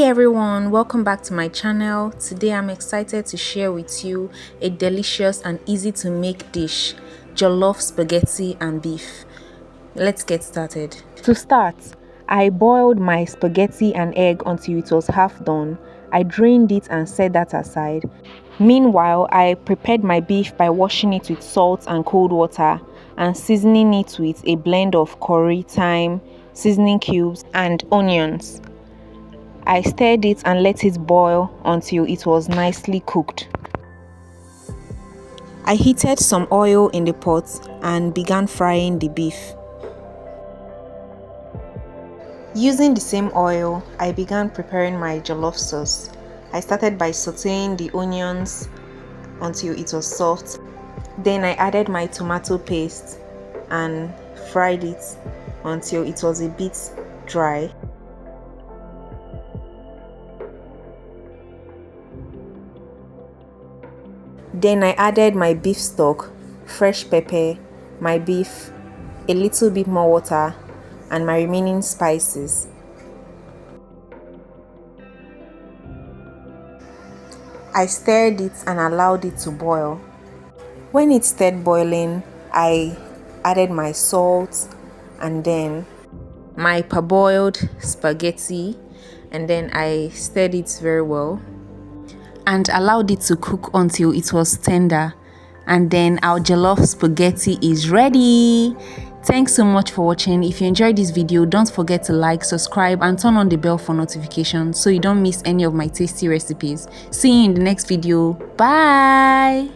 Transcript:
everyone, welcome back to my channel. Today I'm excited to share with you a delicious and easy to make dish, jollof spaghetti and beef. Let's get started. To start, I boiled my spaghetti and egg until it was half done. I drained it and set that aside. Meanwhile, I prepared my beef by washing it with salt and cold water and seasoning it with a blend of curry, thyme, seasoning cubes and onions. I stirred it and let it boil until it was nicely cooked. I heated some oil in the pot and began frying the beef. Using the same oil, I began preparing my jollof sauce. I started by sauteing the onions until it was soft. Then I added my tomato paste and fried it until it was a bit dry. Then I added my beef stock, fresh pepper, my beef, a little bit more water, and my remaining spices. I stirred it and allowed it to boil. When it started boiling, I added my salt and then my parboiled spaghetti, and then I stirred it very well and allowed it to cook until it was tender, and then our jollof spaghetti is ready. Thanks so much for watching. If you enjoyed this video, don't forget to like, subscribe and turn on the bell for notifications so you don't miss any of my tasty recipes. See you in the next video. Bye.